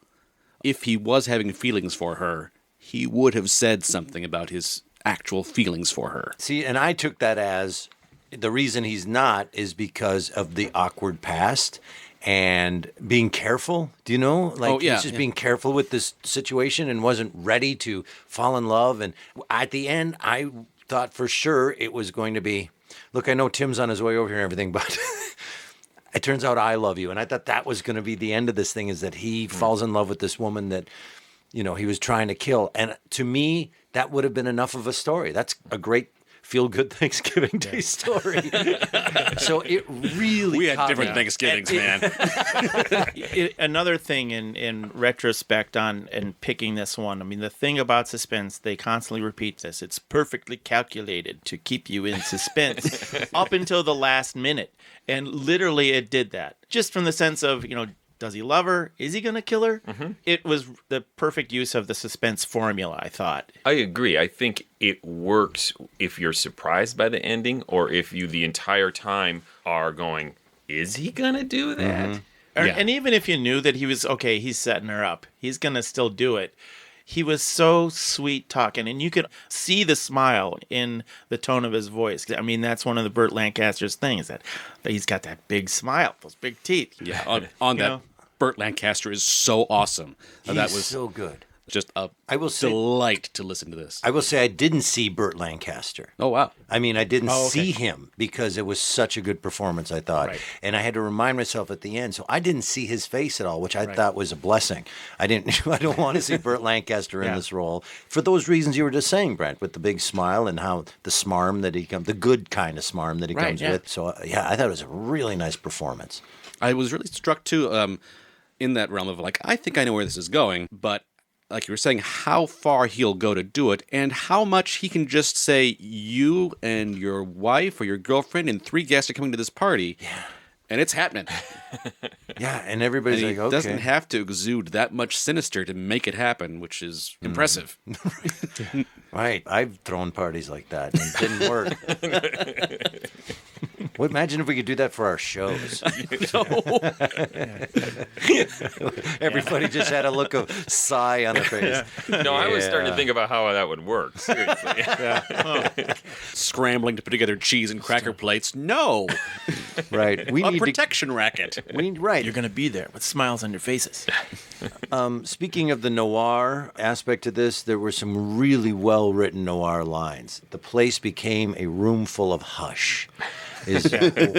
If he was having feelings for her, he would have said something about his actual feelings for her. See, and I took that as the reason he's not is because of the awkward past and being careful. Do you know? Like, he's just being careful with this situation and wasn't ready to fall in love. And at the end, I thought for sure it was going to be, look, I know Tim's on his way over here and everything, but it turns out I love you. And I thought that was going to be the end of this thing, is that he falls in love with this woman that, he was trying to kill. And to me, that would have been enough of a story. That's a great feel-good Thanksgiving Day story. So it really we had different Thanksgivings, man. Another thing in retrospect and picking this one, I mean, the thing about suspense, they constantly repeat this. It's perfectly calculated to keep you in suspense up until the last minute. And literally it did that. Just from the sense of, does he love her? Is he going to kill her? It was the perfect use of the suspense formula, I thought. I agree. I think it works if you're surprised by the ending, or if you the entire time are going, is he gonna do that? Mm-hmm. Yeah. And even if you knew that he was, okay, he's setting her up, he's going to still do it. He was so sweet talking, and you could see the smile in the tone of his voice. I mean, that's one of the Burt Lancaster's things, that he's got that big smile, those big teeth. Yeah, on You that, know? Burt Lancaster is so awesome. He's That was so good. Just a I will say, delight to listen to this. I will say I didn't see Burt Lancaster. Oh, wow. I mean, I didn't Oh, okay. see him because it was such a good performance, I thought. Right. And I had to remind myself at the end. So I didn't see his face at all, which I Right. thought was a blessing. I don't want to see Burt Lancaster in Yeah. this role for those reasons you were just saying, Brent, with the big smile and how the smarm that he comes, the good kind of smarm that he Right, comes yeah. with. So, I thought it was a really nice performance. I was really struck, too, in that realm of, like, I think I know where this is going, but like you were saying, how far he'll go to do it and how much he can just say, you and your wife or your girlfriend and 3 guests are coming to this party. Yeah. And it's happening. Yeah, and everybody's And like, he okay. doesn't have to exude that much sinister to make it happen, which is impressive. Right. I've thrown parties like that and it didn't work. Well, imagine if we could do that for our shows. Everybody just had a look of sigh on their face. No, I was starting to Yeah. think about how that would work. Seriously. Scrambling to put together cheese and cracker plates. No. Right. We A need protection racket. right. You're going to be there with smiles on your faces. Speaking of the noir aspect to this, there were some really well-written noir lines. The place became a room full of hush is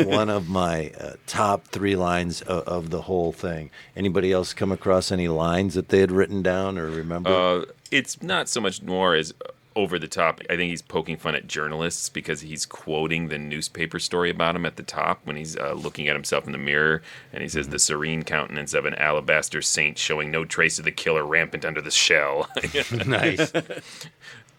one of my top 3 lines of the whole thing. Anybody else come across any lines that they had written down or remember? It's not so much noir as over the top. I think he's poking fun at journalists because he's quoting the newspaper story about him at the top when he's looking at himself in the mirror, and he says, "The serene countenance of an alabaster saint showing no trace of the killer rampant under the shell." Nice.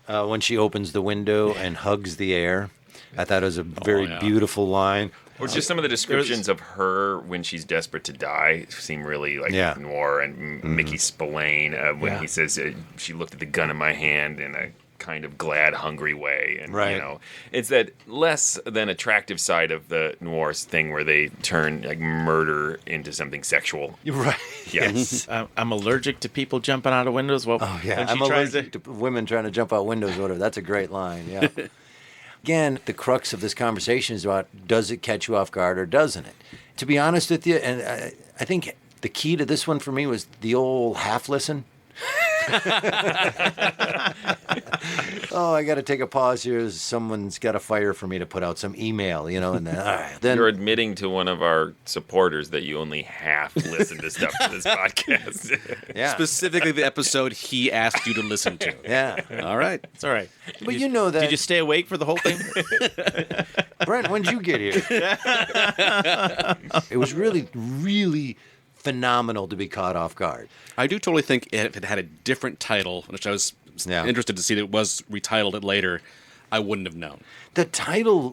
When she opens the window and hugs the air, I thought it was a very beautiful line. Or just some of the descriptions of her when she's desperate to die seem really like Yeah. noir. And Mickey Spillane, when Yeah. he says, she looked at the gun in my hand in a kind of glad, hungry way. And, Right. you know, it's that less than attractive side of the noir thing where they turn like murder into something sexual. Right. Yes. I'm allergic to people jumping out of windows. Well, Oh, yeah. when she I'm tries allergic to women trying to jump out windows or whatever. That's a great line, yeah. Again, the crux of this conversation is about, does it catch you off guard or doesn't it? To be honest with you, and I think the key to this one for me was the old half-listen. Oh, I got to take a pause here. Someone's got a fire for me to put out some email, you know, and then, all right, then You're admitting to one of our supporters that you only half listen to stuff to this podcast. Yeah. Specifically the episode he asked you to listen to. Yeah. All right. It's all right. But you know that. Did you stay awake for the whole thing? Brent, when did you get here? It was really, really phenomenal to be caught off guard. I do totally think if it had a different title, which I was interested to see that it was retitled it later, I wouldn't have known. The title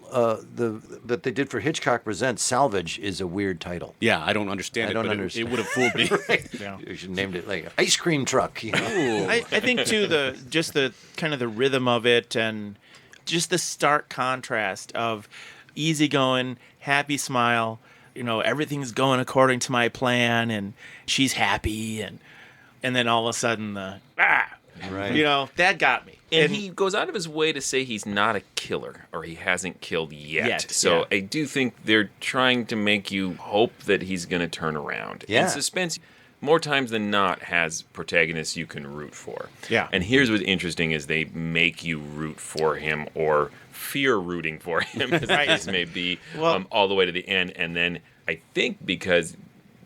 that they did for Hitchcock Presents, Salvage, is a weird title. Yeah, I don't understand I it, don't but understand. it would have fooled me. Right. Yeah. You should have named it like Ice Cream Truck. You know? I think too the kind of the rhythm of it and just the stark contrast of easygoing, happy smile. You know, everything's going according to my plan, and she's happy, and then all of a sudden Right. you know, that got me. And he goes out of his way to say he's not a killer or he hasn't killed yet. So yeah. I do think they're trying to make you hope that he's going to turn around. Yeah. And suspense, more times than not, has protagonists you can root for. Yeah. And here's what's interesting is they make you root for him or fear rooting for him, as the case may be, all the way to the end. And then I think because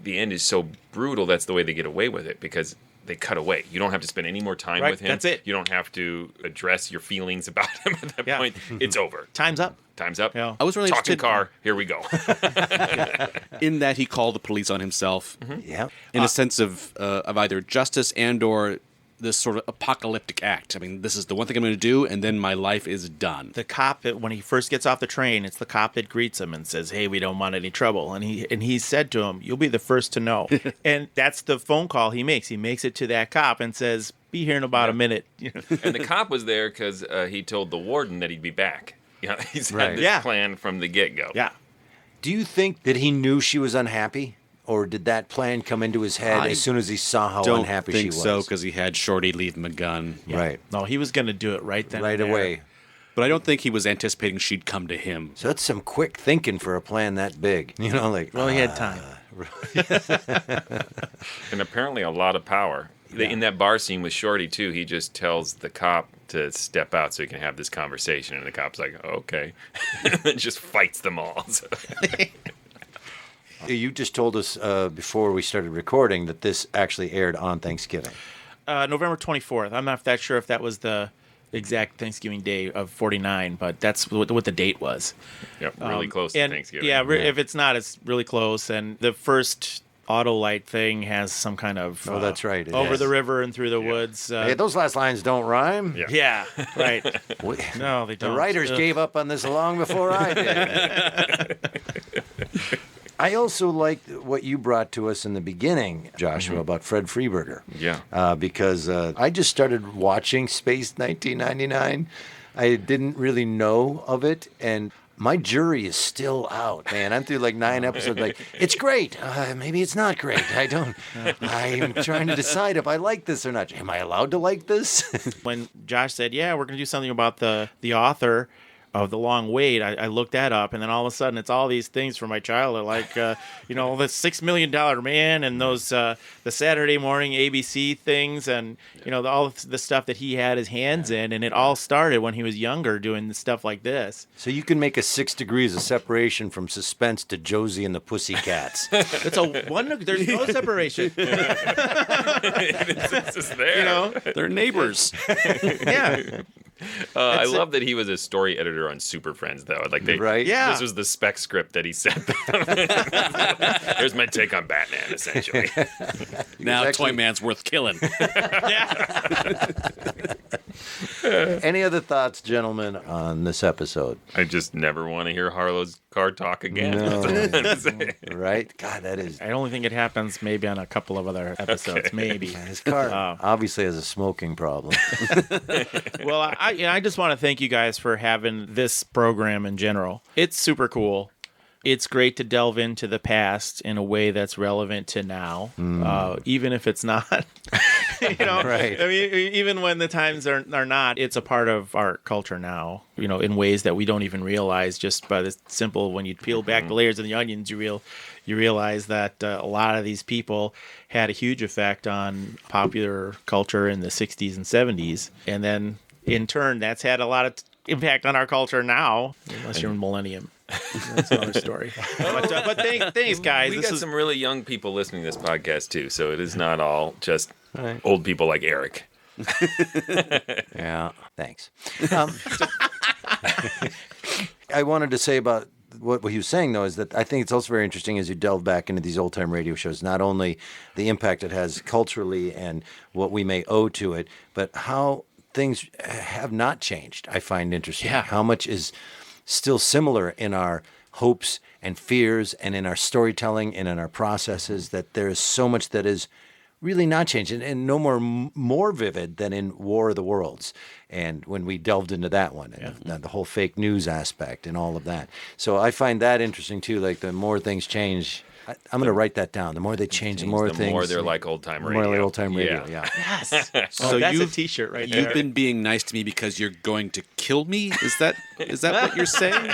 the end is so brutal, that's the way they get away with it, because they cut away. You don't have to spend any more time Right, with him. that's it. You don't have to address your feelings about him at that point. It's over. Time's up. Time's up. Yeah. I was really Talking interested car. Here we go. in that he called the police on himself. Yeah. In a sense of either justice and or this sort of apocalyptic act. I mean, this is the one thing I'm going to do, and then my life is done. The cop, when he first gets off the train, it's the cop that greets him and says, "Hey, we don't want any trouble." And he said to him, "You'll be the first to know." And that's the phone call he makes. He makes it to that cop and says, "Be here in about a minute." And the cop was there because he told the warden that he'd be back. You know, he's Right. had this plan from the get-go. Yeah. Do you think that he knew she was unhappy? Or did that plan come into his head as soon as he saw how unhappy she was? I don't think so, because he had Shorty leave him a gun. Yeah. Right. No, he was going to do it right then. Right away. But I don't think he was anticipating she'd come to him. So that's some quick thinking for a plan that big. You know, like... Well, he had time. And apparently a lot of power. In that bar scene with Shorty, too, he just tells the cop to step out so he can have this conversation. And the cop's like, oh, okay. And just fights them all. So. You just told us before we started recording that this actually aired on Thanksgiving. November 24th. I'm not that sure if that was the exact Thanksgiving day of 49, but that's what the date was. Yep, really close to Thanksgiving. Yeah, if it's not, it's really close. And the first Autolite thing has some kind of... oh, that's right. Over the river and through the woods. Hey, those last lines don't rhyme. Yeah, right. No, they don't. The writers gave up on this long before I did. I also liked what you brought to us in the beginning, Joshua, about Fred Freeberger. Yeah. Because I just started watching Space 1999. I didn't really know of it, and my jury is still out, man. I'm through like 9 episodes. Like, it's great. Maybe it's not great. I'm trying to decide if I like this or not. Am I allowed to like this? When Josh said, yeah, we're going to do something about the author of The Long Wait, I looked that up, and then all of a sudden it's all these things from my childhood, like, the $6 Million Man and those, the Saturday morning ABC things, and, all the stuff that he had his hands in, and it all started when he was younger doing stuff like this. So you can make a 6 degrees of separation from Suspense to Josie and the Pussycats. There's no separation. It's just there. They're neighbors. Yeah. I love that he was a story editor on Super Friends, though. Right? Yeah. This was the spec script that he sent them. Here's my take on Batman, essentially. Now Toy Man's worth killing. Any other thoughts, gentlemen, on this episode? I just never want to hear Harlow's car talk again. No. Right? God, that is... I only think it happens maybe on a couple of other episodes, maybe. His car obviously has a smoking problem. Well, I just want to thank you guys for having this program in general. It's super cool. It's great to delve into the past in a way that's relevant to now, even if it's not. Right. I mean, even when the times are not, it's a part of our culture now, in ways that we don't even realize just by the simple, when you peel back the layers of the onions, you realize that a lot of these people had a huge effect on popular culture in the 60s and 70s. And then, in turn, that's had a lot of impact on our culture now, unless you're in Millennium. That's another story. But thanks, guys. We got some really young people listening to this podcast, too, so it is not all just old people like Eric. Yeah, thanks. I wanted to say about what he was saying, though, is that I think it's also very interesting as you delve back into these old-time radio shows, not only the impact it has culturally and what we may owe to it, but how things have not changed. I find interesting. Yeah. How much is still similar in our hopes and fears and in our storytelling and in our processes, that there is so much that is really not changed and no more vivid than in War of the Worlds. And when we delved into that one, and the whole fake news aspect and all of that. So I find that interesting too. Like, the more things change, I'm going to write that down. The more they change, the more they're like old-time radio. More like old-time radio, yeah. Yes. So that's a T-shirt right there. You've been being nice to me because you're going to kill me? Is that what you're saying?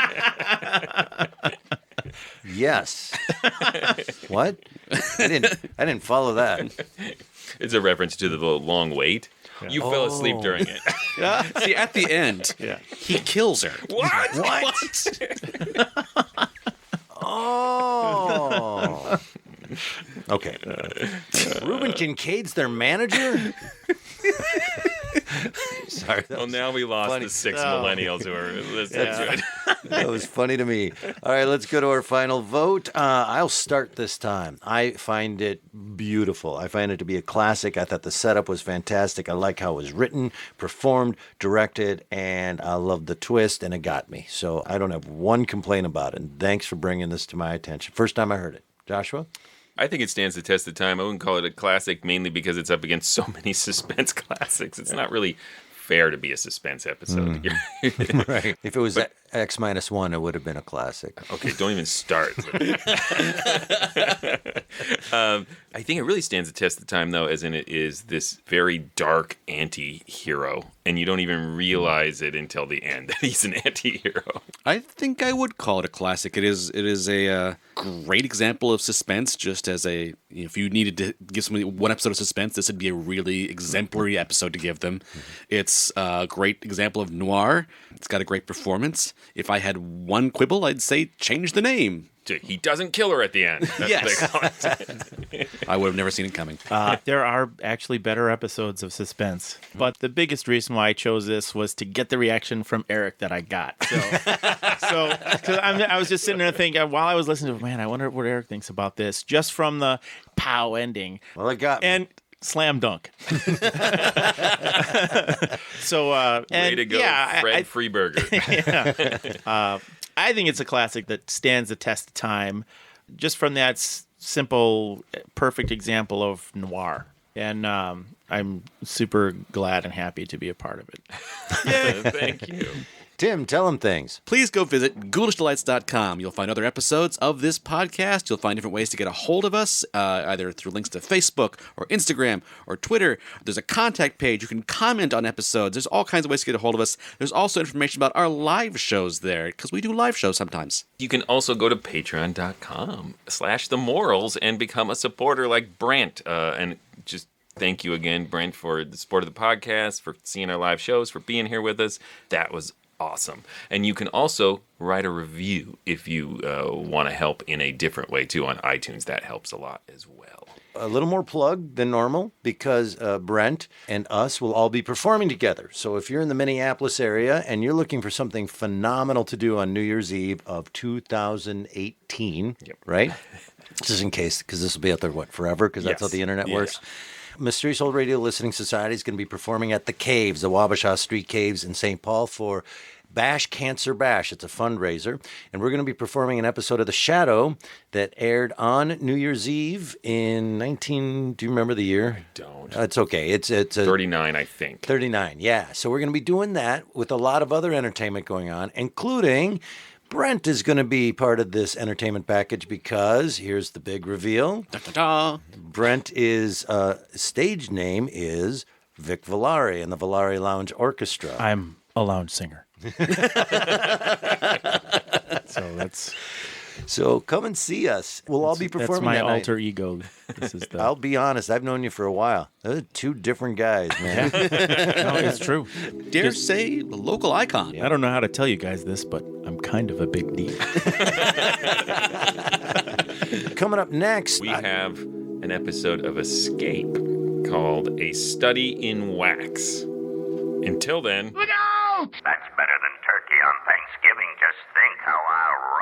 Yes. What? I didn't follow that. It's a reference to the Long Wait. Yeah. You fell asleep during it. See, at the end, he kills her. What? Oh. Okay. Reuben Kincaid's their manager? Sorry. Well, now we lost the 6 millennials who are listening to it. That was funny to me. All right, let's go to our final vote. I'll start this time. I find it beautiful. I find it to be a classic. I thought the setup was fantastic. I like how it was written, performed, directed, and I love the twist, and it got me. So I don't have one complaint about it. And thanks for bringing this to my attention. First time I heard it. Joshua? I think it stands the test of time. I wouldn't call it a classic mainly because it's up against so many suspense classics. It's not really fair to be a suspense episode. Right. If it was X-1, it would have been a classic. Okay, don't even start. I think it really stands the test of time, though, as in it is this very dark anti-hero, and you don't even realize it until the end that he's an anti-hero. I think I would call it a classic. It is a great example of suspense. Just as if you needed to give somebody one episode of suspense, this would be a really exemplary episode to give them. It's a great example of noir. It's got a great performance. If I had one quibble, I'd say change the name. He doesn't kill her at the end. That's Yes. what they call it. I would have never seen it coming. There are actually better episodes of suspense, but the biggest reason why I chose this was to get the reaction from Eric that I got. So cause I was just sitting there thinking, while I was listening to, man, I wonder what Eric thinks about this, just from the pow ending. Well, it got me. And slam dunk. So, Way to go, Fred Freeburger. Yeah. I think it's a classic that stands the test of time, just from that simple, perfect example of noir. And I'm super glad and happy to be a part of it. Yeah, thank you. Tim, tell them things. Please go visit GhoulishDelights.com. You'll find other episodes of this podcast. You'll find different ways to get a hold of us, either through links to Facebook or Instagram or Twitter. There's a contact page. You can comment on episodes. There's all kinds of ways to get a hold of us. There's also information about our live shows there, because we do live shows sometimes. You can also go to patreon.com/themorals and become a supporter like Brent. And just thank you again, Brent, for the support of the podcast, for seeing our live shows, for being here with us. That was awesome. And you can also write a review if you want to help in a different way, too, on iTunes. That helps a lot as well. A little more plug than normal because Brent and us will all be performing together. So if you're in the Minneapolis area and you're looking for something phenomenal to do on New Year's Eve of 2018, right? Just in case, because this will be out there, forever? Because that's how the internet works. Mysterious Old Radio Listening Society is going to be performing at the Caves, the Wabasha Street Caves in St. Paul for Bash Cancer Bash. It's a fundraiser. And we're going to be performing an episode of The Shadow that aired on New Year's Eve in do you remember the year? Don't. It's okay. It's 39, I think. 39, yeah. So we're going to be doing that with a lot of other entertainment going on, including Brent is going to be part of this entertainment package because here's the big reveal. Da-da-da. Brent is stage name is Vic Villari and the Villari Lounge Orchestra. I'm a lounge singer. So come and see us. We'll all be performing. That's my that night. alter ego. This is I'll be honest. I've known you for a while. Those are two different guys, man. No, it's true. Dare say, the local icon. I don't know how to tell you guys this, but I'm kind of a big deal. Coming up next, we have an episode of Escape called A Study in Wax. Until then... Look out! That's better than turkey on Thanksgiving. Just think how I'll